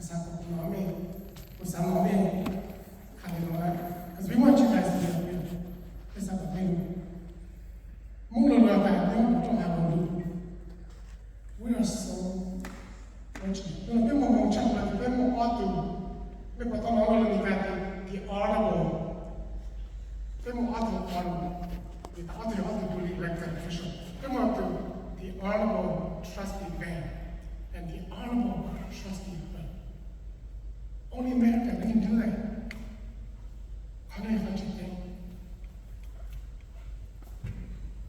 Because we want you guys to get real. It's not a thing. We are so fortunate. The honorable. Elected official. The honorable trustee bank and the honorable trustee bank. Only America can do that.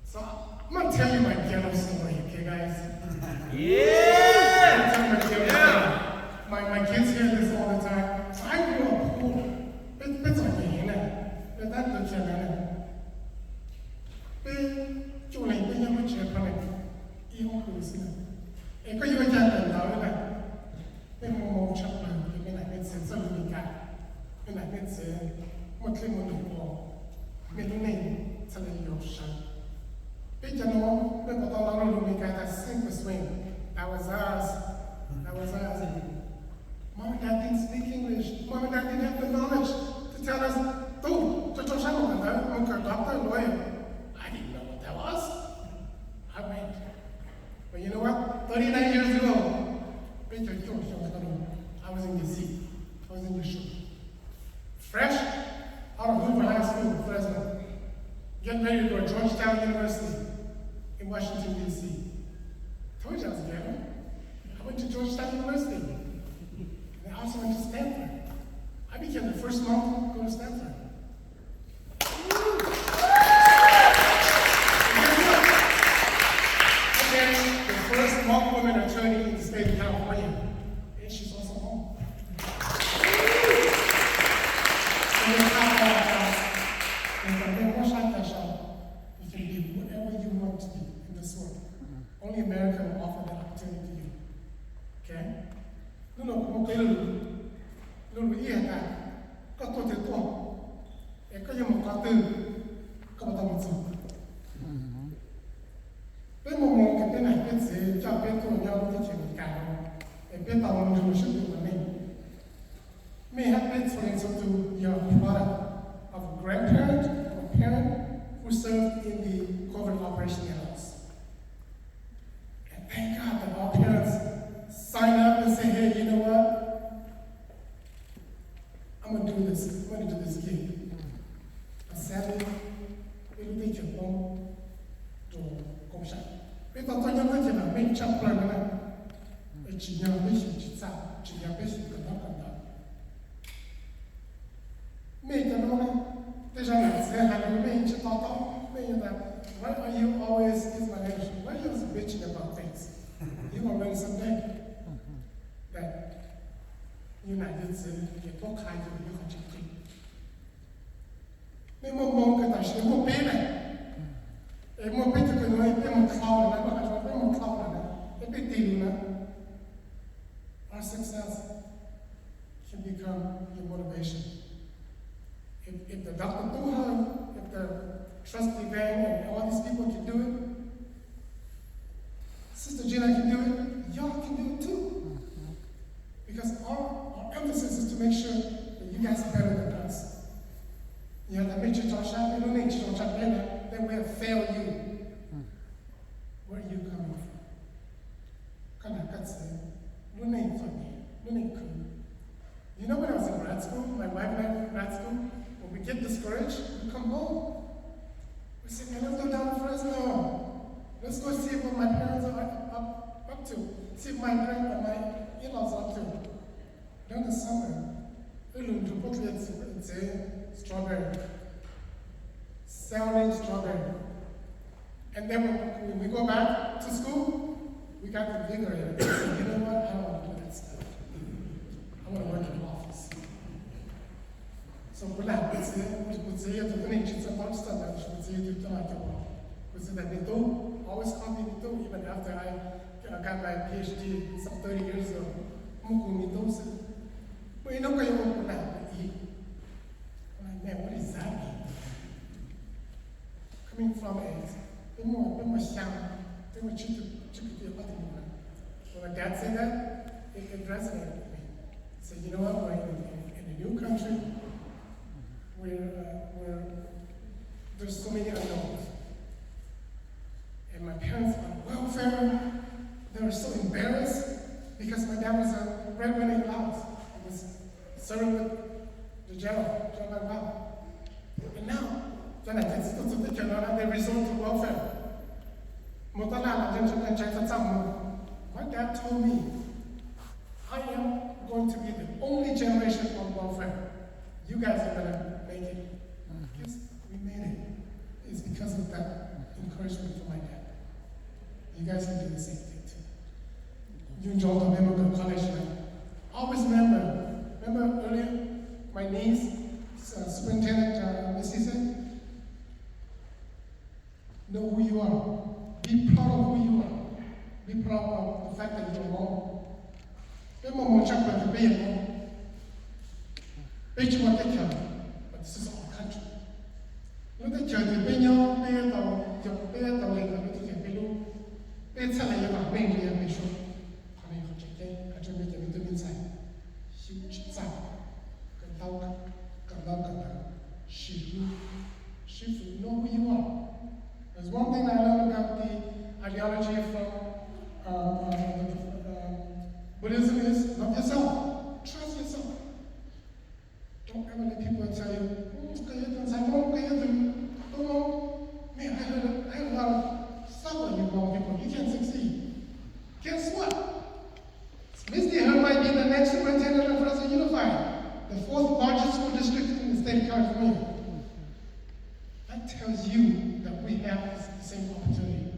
So I'm gonna tell you my ghetto story, okay, guys? Yeah! I'm gonna tell you my ghetto story. My kids hear this all the time. So I grew up poor. It's okay, you know. But that's the channel. E ko yo jang da la pe mo mo chap la pe na pe se so ni ka pe na pe se mo tle mo do ko me ni nei sa le yo shan pe jano pe ko ta la lo mi ka ta sink swing. That was us. Mom and Dad didn't speak English. Mom and Dad didn't have the knowledge to tell us, "Do, to shamo ka mo ka doctor lawyer." I didn't know what that was. I went. But you know what? 39 years ago, I was in DC. I was in Yeshua. Fresh out of Hoover High School, Fresno. Getting ready to go to Georgetown University in Washington, D.C. Told you I was ghetto. I went to Georgetown University. And I also went to Stanford. I became the first mom to go to Stanford. The first Hmong woman attorney in the state of California. And she's also home. You can be whatever you want to be in this world. Only America will offer that opportunity to you. Okay? Bên một mồm cái tên này bên dưới cho bên tụi nhau đi chuyển cả để bên tàu mình dùng sức của mình. May have been influence to your product of a grandparent or a parent who served in the COVID operation areas. And thank God that our parents sign up and say, "Hey, you know what? I'm gonna do this. I'm gonna do this gig." And sadly, we don't think you're wrong to công sản. Bây giờ tôi nhớ với chị là mình chấp lời này, chỉ nhớ với chị chỉ sao, chỉ nhớ với chị cần đó. Mình cho nó này, bây giờ là sẽ hành mình chỉ to, mình là why are you always is my name? Why are you always bitching about things? You will learn someday that như này như thế, thì tốt khai rồi như không chịu tin. Mình mong cái tài sản một bên này. Một bên thì nói một khâu là nó nói một khâu là cái tiền là our success can become your motivation. If the Dr.Tub Hawj, if the trustee bank and all these people can do it, Sister Gina can do it, y'all can do it too. Because our emphasis is to make sure that you guys are better than us. You have to make sure you don't need to that we have failed you. Where are you coming from? Kind of cuts there. No name for me. No name cool. You know when I was in grad school, my wife and I were in grad school, when we get discouraged, we come home. We say, "Man, let's go down to Fresno. Let's go see what my parents are up to. See what my in-laws are up to." During the summer, it's strawberry. Selling strawberry. And then when we go back to school, we got invigorated. You know what? I don't want to do that stuff. I want to work in the office. So we're like, we say you have to finish some stuff that we say you do not do. We say that they do, always call me do, even after I got my PhD some 30 years ago. But you know what you want to eat? I'm like, man, what does that mean? Coming from a when my dad said that, it resonated with me. breadwinner in Laos. He was serving with the general, General Mao. And now, they resort to welfare. My dad told me, I am going to be the only generation on welfare. You guys are going to make it. Yes, we made it. It's because of that encouragement from my dad. You guys can do the same thing too. You enjoyed the member college life. Always remember earlier, my niece, Superintendent Missy said, know who you are. Be proud of who you are. Be proud of the fact that you're alone. But this is our country. You know who you are. There's one thing I learned about the ideology from Buddhism is love yourself. Trust yourself. Don't ever let people tell you, man, I heard a lot of stuff on you wrong people. You can't succeed. Guess what? Misty Hill might be the next superintendent of Fresno Unified, the fourth largest school district in the state of California. That tells you that we have the same opportunity.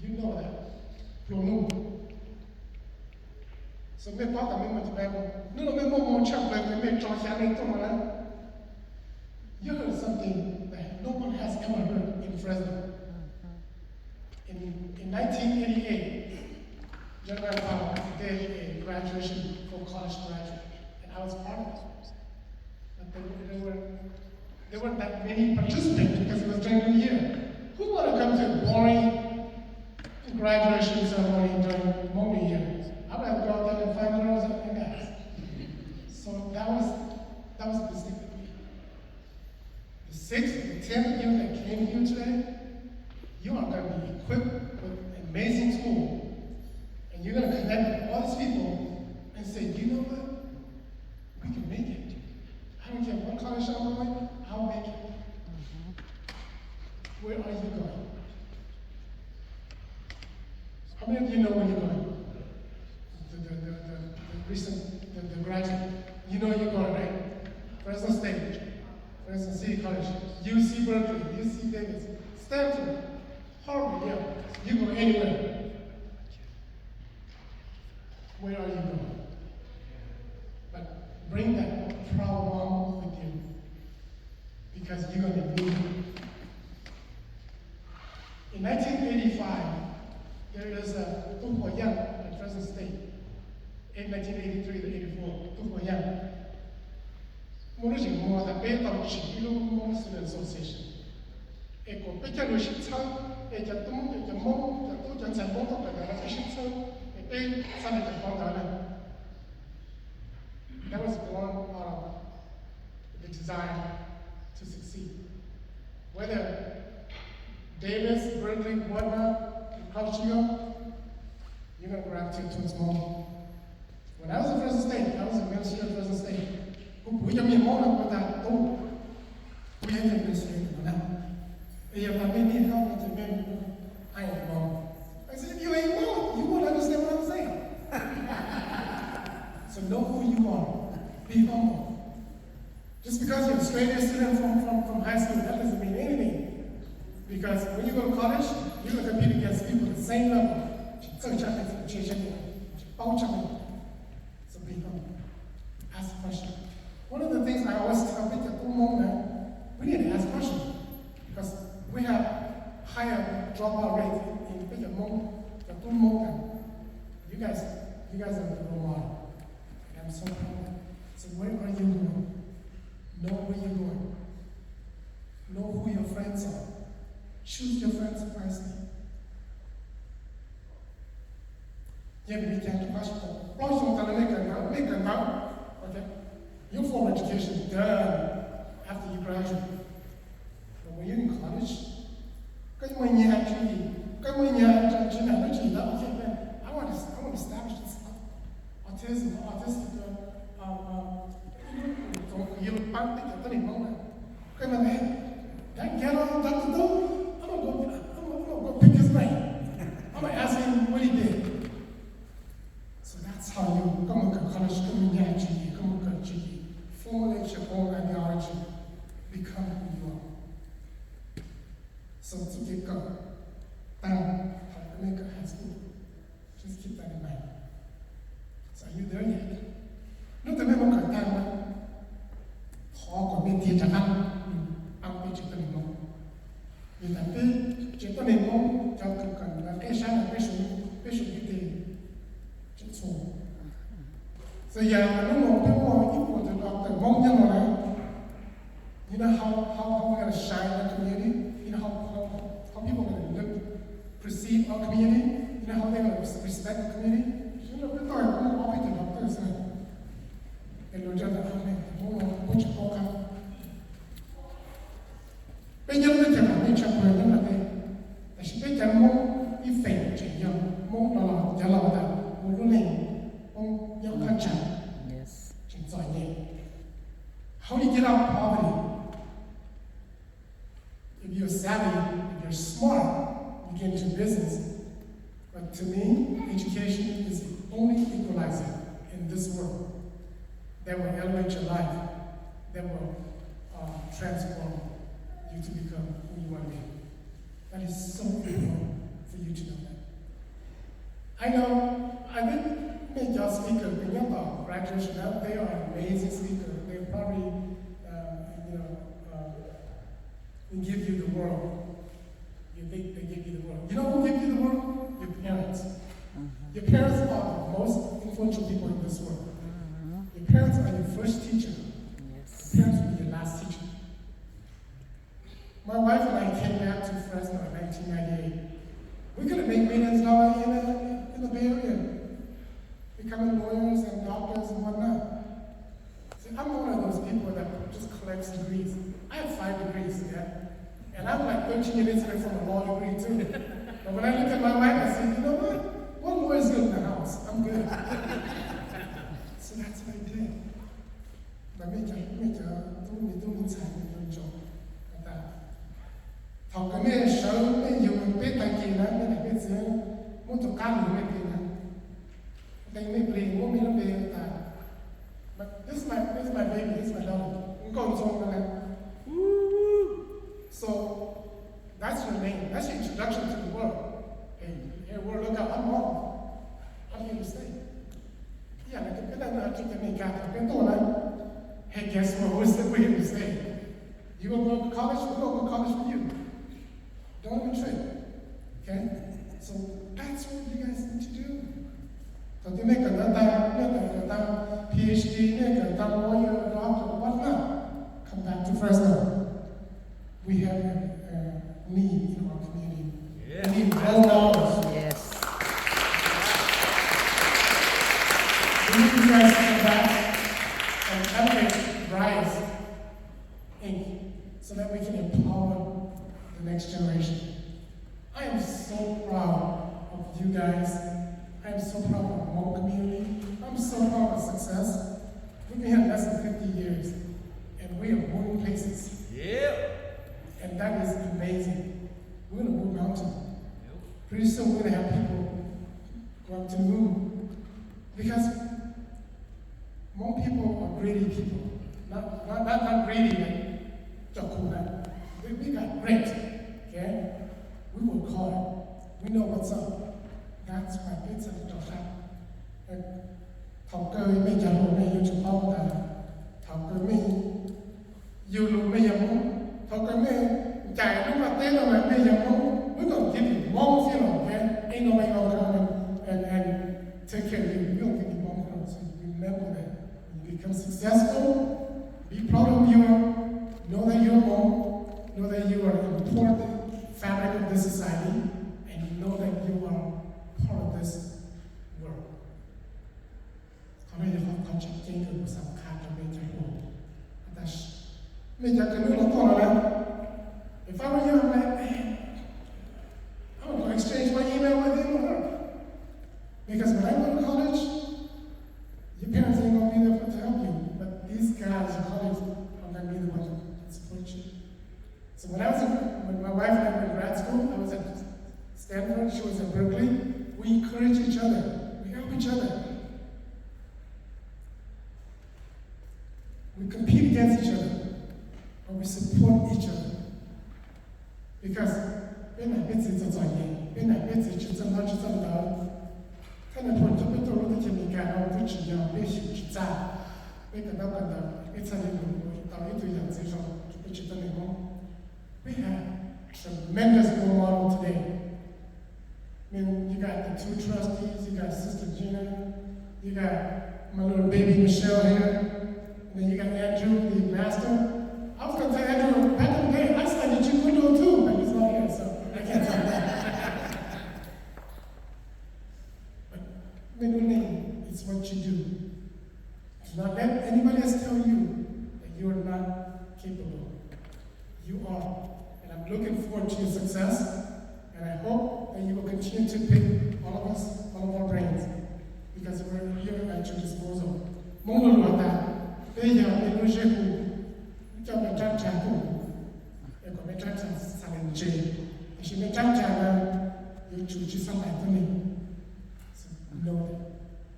You know that. So you heard something that no one has ever heard in Fresno. In 1988, General Powell did a graduation for college graduates, and I was part of it. But there weren't that many participants because it was during the year. Who want to come to a boring graduation ceremony during Hmong year? I'd rather go out there and find girls and guys. So that was a mistake for me. The 6th and the 10th of you that came here today, you are going to be equipped with an amazing tool. And you're going to connect with all these people and say, you know what? We can make it. I don't care what college I'm going, I'll make it. Where are you going? How many of you know where you're going? The graduate. You know you're going, right? Fresno State, Fresno City College, UC Berkeley, UC Davis, Stanford, Harvard, yeah. You go anywhere. Where are you going? But bring that proud mom with you because you're going to need it. In 1985, there is a Dr. Tub Hawj at Fresno State. In 1983 to 84, Dr. Hawj. More than the Hmong Student Association. Eko pekalo shitsa, ejatum, ejamong, jatu jansan bongkok negara shitsa, epe sana jambong. That was born out of the desire to succeed. Whether Davis, Berkeley, whatnot, Culture, you're going to gravitate towards Hmong. When I was at Fresno State, I was a minister at Fresno State. We can be Hmong with that. Oh, we have to minister with that. If I need help with the men, I ain't Hmong. I said, if you ain't Hmong, you won't understand what I'm saying. So know who you are. Be humble. Just because you're a straight A student from high school, that doesn't mean anything. Because when you go to college, you're going to compete against people at the same level. So be humble. Ask a question. One of the things I always tell people, we need to ask questions. Because we have higher dropout rate in Hmong. You guys are the role model. And I'm so proud. So where are you going? Know where you're going. Know who your friends are. Choose your friends wisely. Yeah, we can't question. make a now, okay? Your formal education is done after you graduate. But when you're in college, when you actually, when you actually, okay, man, I want to establish this autistic, that ghetto Dr. Doe, I'm gonna go pick his brain. I'm gonna ask him what he did. So that's how you come to college, formulate your own ideology, become who you are. So to get going, make a high school. Just keep that in mind. So are you there yet? Lúc tới mấy môn cận tăng đó, họ còn biết tiền trả ăn, ăn biết chuyện tình môn. Vì tại vì chuyện tình môn cho cần là cái sáng là cái sự cái tiền, chuyện số. Rồi giờ là nó một cái môn ít của từ đó từ môn nhân rồi. You know how we're going to shine in the community? You know how people are going to look, perceive our community? You know how they're going to respect the community? You know, we're talking about all people doctors and we're just what you call them. Bây giờ nó chẳng hạn như trong người nó là thế. Tại vì bây giờ mong đi phèn chỉ nhau, mong nó là giả lọ là một lúc này mong nhau khăn chẳng. Chỉ giỏi nhẹ. How do you get out of poverty? If you're savvy, if you're smart, you get into business. But to me, education is the only equalizer in this world that will elevate your life, that will transform you to become who you want to be. That is so important for you to know that. I know, I didn't make y'all speaker, but y'all about graduation, they are amazing speakers. They probably, give you the world. They give you the world. You know who gives you the world? Your parents. Your parents are the most influential people in this world. Your parents are your first teacher. Your parents will be your last teacher. My wife and I came back to Fresno in 1998. We could have made millions of dollars in the Bay Area, becoming lawyers and doctors and whatnot. See, I'm one of those people that just collects degrees. I have 5 degrees, yeah? And I'm like 13 years away from a law degree too. But when I look at my wife, I say, you know what? One lawyer's good in the house. I'm good. So that's what I did. But me don't job. Thằng cái mẹ sợ mẹ nhiều mình biết tài kỳ lắm, mẹ biết gì muốn cho cá mình mẹ biết lắm. Đây mẹ biết muốn mình nó biết ta. But this is my baby, this is my daughter. Con xong rồi. So that's your name. That's your introduction to the world. Hey, world, look out, I'm wrong. I'm here to stay. Yeah, like if I'm not taking me hey, guess what? We're here to stay. You gonna go to college? We're gonna go to college for you. Don't even trip. Okay? So that's what you guys need to do. So you make another PhD, another lawyer, doctor, whatnot. Come back to Fresno. We have a need in our community. Yeah. We need role models. Yes. We need you guys to come back and elevate Rise Inc. so that we can empower the next generation. I am so proud of you guys. I am so proud of the Hmong community. I'm so proud of success. We've been here less than 50 years, and we are moving places. Yeah. And that is amazing. We're going to move mountains. Pretty soon we're going to have people go up to the moon. Because Hmong people are greedy people. Not greedy like Jakuna. We got grit, okay? We work hard. We know what's up. That's why it's a Dr.Tub. And thảo cơ mấy nhà hồ này yêu chúng ta là thảo cơ mấy yêu luôn mấy nhà mông thảo cơ mấy chạy lúc mà tên là mấy nhà mông we gonna give you mông you know, okay? Ain't nobody gonna come and take care of you. We gonna give you mông, so you remember that. When you become successful, be proud of you. Know that you're Hmong. Know that you are an important fabric of this society, and know that you are part of this world. If I were you, I'm like, man, I'm going to exchange my email with him or her. Because when I go to college, your parents ain't going to be there to help you. But these guys, your colleagues, are going to be the ones that support you. So when my wife and I were in grad school, I was at Stanford, she was at Berkeley, we encourage each other. We help each other. We compete against each other, but we support each other. Because when I get to the when I get to the much of the kind of point to put all the chemical out, which is your basic chat, make another Italian to which is we have tremendous role model today. I mean, you got the two trustees, you got Sister Gina, you got my little baby Michelle here, and then you got Andrew, the master. I was going to tell Andrew, back in the day, I studied Taekwondo too, but he's not here, so I can't tell that. But middle name is what you do. Do not let anybody else tell you that you are not capable. You are. And I'm looking forward to your success, and I hope that you will continue to pick all of us, all of our brains, because we're here at your disposal.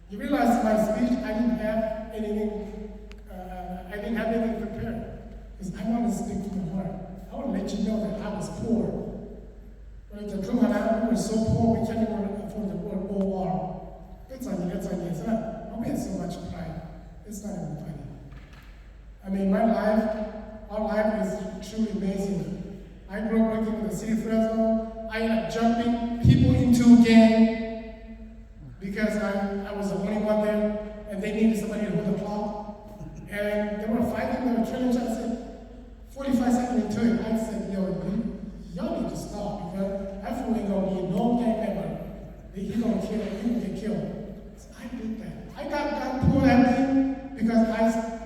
You realize my speech, I didn't have anything prepared, because I want to speak from the heart. I want to let you know that I was poor. When we were so poor, we can't even afford the word OR. It's on you. It's not. We have so much pride. It's not even funny. I mean, our life is truly amazing. I grew up working with the city of Fresno. I ended up jumping people into a gang because I was the only one there, and they needed somebody to hold the clock. And they were fighting, they were training each other. I said, 45 seconds into it, I said, y'all need to stop, because that fool ain't gonna be no gang member. He's gonna kill, he's gonna get killed. So I did that. I got pulled at me because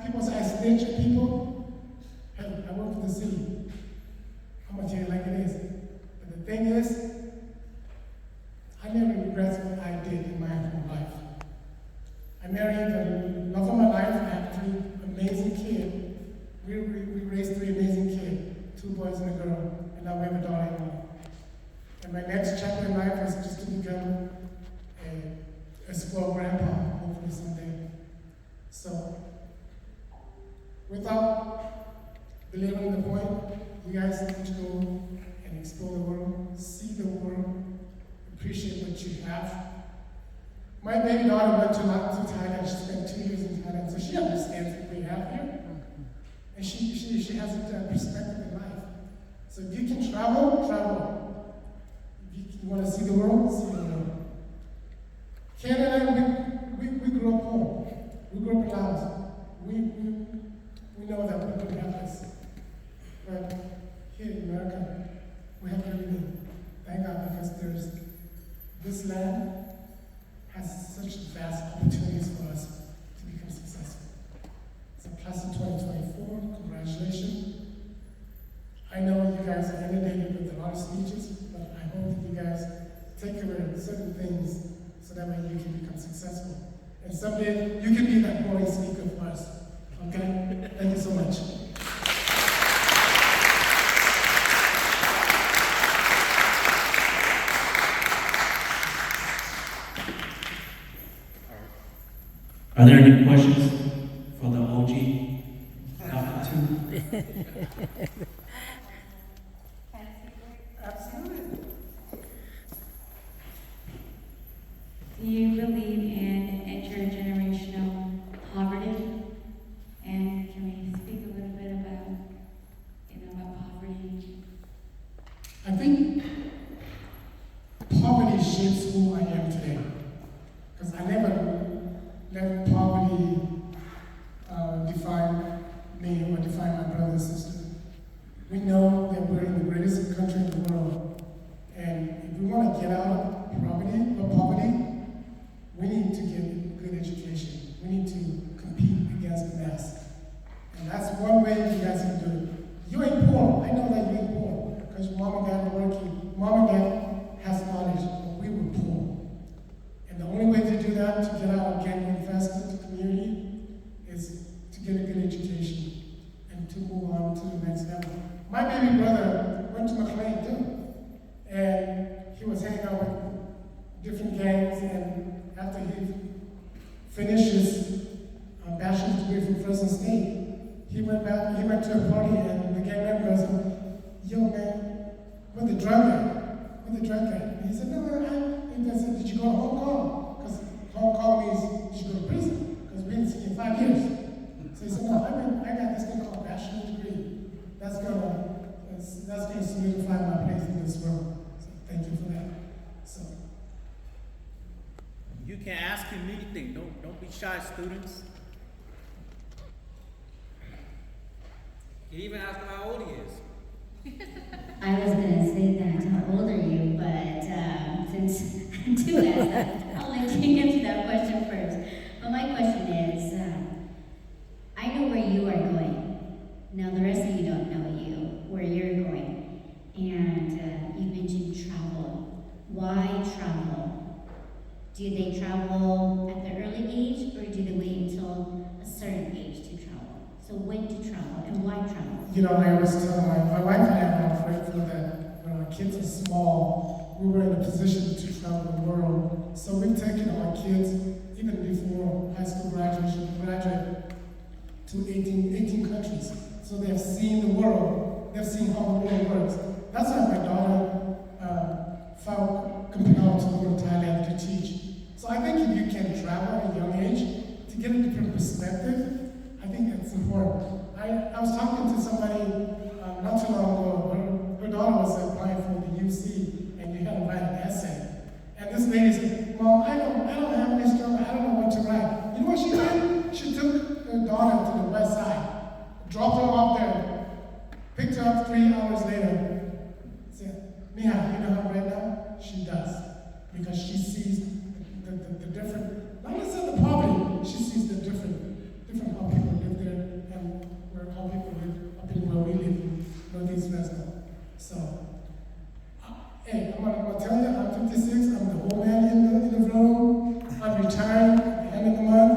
people say I snitch at people. Hell, I work for the city. I'm gonna tell you like it is. But the thing is, I never regret what I did in my whole life. I married the love of my life. I have 3 amazing kids. We raised 3 amazing kids, 2 boys and a girl, and now we have a daughter-in-law. And my next chapter in life is just to become a spoiled grandpa, hopefully someday. So, without belittling the point, you guys need to go and explore the world, see the world, appreciate what you have. My baby daughter went to Thailand. She spent 2 years in Thailand, so she understands what we have here. And she has a perspective in life. So if you can travel, travel. If you want to see the world, see the world. Canada, we grew up home. We grew up in Laos. We know that we don't have this. But here in America, we have everything. Thank God, because this land has such vast opportunities for us to become successful. So class of 2024, congratulations. I know you guys are inundated with a lot of speeches, but I hope that you guys take away certain things so that way you can become successful. And someday you can be that boring speaker for us. Okay? Thank you so much. Are there any questions for the OG? Dr.Tub? Absolutely. Do you believe in intergenerational poverty? And can we speak a little bit about poverty? I think poverty shapes who I am today. Because I never let poverty define me or define my brother and sister. We know that we're in the greatest country in the world. And if we want to get out of poverty, we need to get good education. We need to compete against the mass. And that's one way you guys can do it. dad are working. Mom and dad has knowledge, but we were poor. And the only way to do that, to get out of gang investment to community, is to get a good education and to move on to the next level. My baby brother went to McLean too, and he was hanging out with different gangs, and after he finished his bachelor's degree from Fresno State, he went to a party, and the gang member was like, yo man, where the drug at? Where the drug at? And he said, no, I said, did you go to Hong Kong? Because Hong Kong means you should go to prison, because we didn't see you in 5 years. So he said, no, I got this thing called bachelor's degree. That's gonna solidify my place in this world. So thank you for that. So You can ask him anything. Don't be shy, students. You can even ask him how old he is. I was gonna say that, how old are you, but since I'm too asked, I'll let you get to that question first. But my question is, I know where you are going. Now the rest of you don't know where you're going. And you mentioned travel. Why travel? Do they travel at the early age, or do they wait until a certain age to travel? So when to travel and why travel? you know, I always tell my wife and I are grateful that when our kids are small, we were in a position to travel the world. So we've taken our kids, even before high school graduation, to 18 countries. So they've seen the world. They've seen how the world works. That's why my daughter felt compelled to go to Thailand to teach. So I think if you can travel at a young age to get a different perspective, I think that's important. I was talking to somebody not too long ago. Her daughter was applying for the UC, and you had to write an essay. And this lady said, "Mom, I don't have any struggle. I don't know what to write." You know what she did? She took her daughter to the west side, dropped her off there, picked her up 3 hours later, said, "Mia, you know how to write now?" She does, because she sees the different, not necessarily the poverty, she sees the different how people live there and how people live up in where we live in Northeast Fresno. So, hey, I'm gonna tell you, I'm 56, I'm the old man in the room, I'm retired at the end of the month.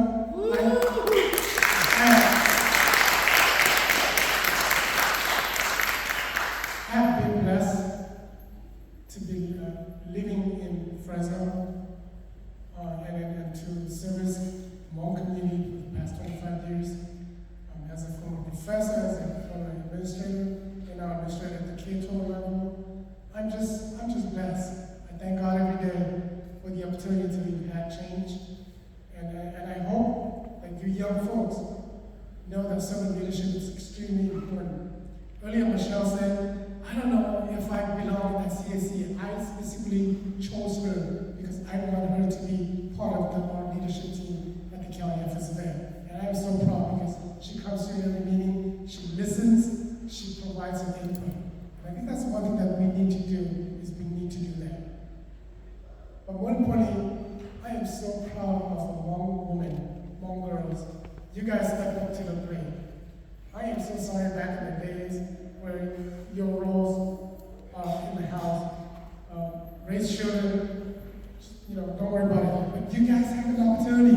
I have been blessed to be living in Fresno and to service my own community for the past 25 years as a former professor, as a former administrator, and now administrator at the K-12 level. I'm just blessed. I thank God every day for the opportunity to have change, and I hope that you young folks know that servant leadership is extremely important. Earlier, Michelle said, I don't know if I belong at CAC. I specifically chose her because I wanted her to be part of our leadership team at the county FSFA. And I am so proud because she comes to every meeting, she listens, she provides an input. And I think that's one thing that we need to do, is we need to do that. But more importantly, I am so proud of Hmong women, Hmong girls. You guys stepped up to the plate. I am so sorry back in the days where your roles in the house, raise children, don't worry about it. But you guys have an opportunity.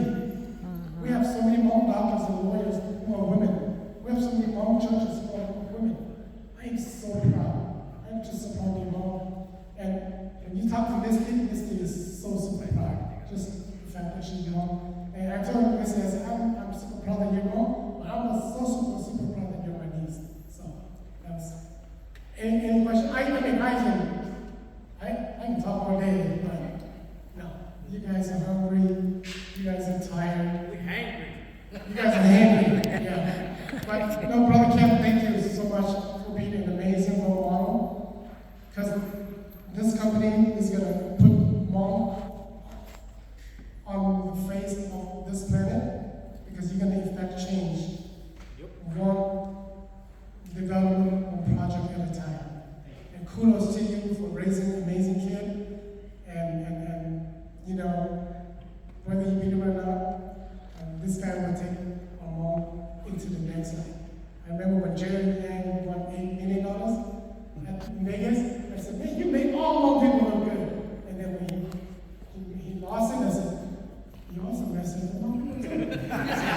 We have so many Hmong doctors and lawyers who are women. We have so many Hmong judges who are women. I am so proud. I'm just so proud of you all. And when you talk to Misty is so super proud. Just the fact that she's young. And I told Misty, I said, I'm super proud that you're young, but I'm so super proud that you're my niece. So that's any question? I can talk all day, but no. You guys are hungry. You guys are tired. We're hungry. You guys are hungry. Yeah. But no, Brother Kevin, thank you. Just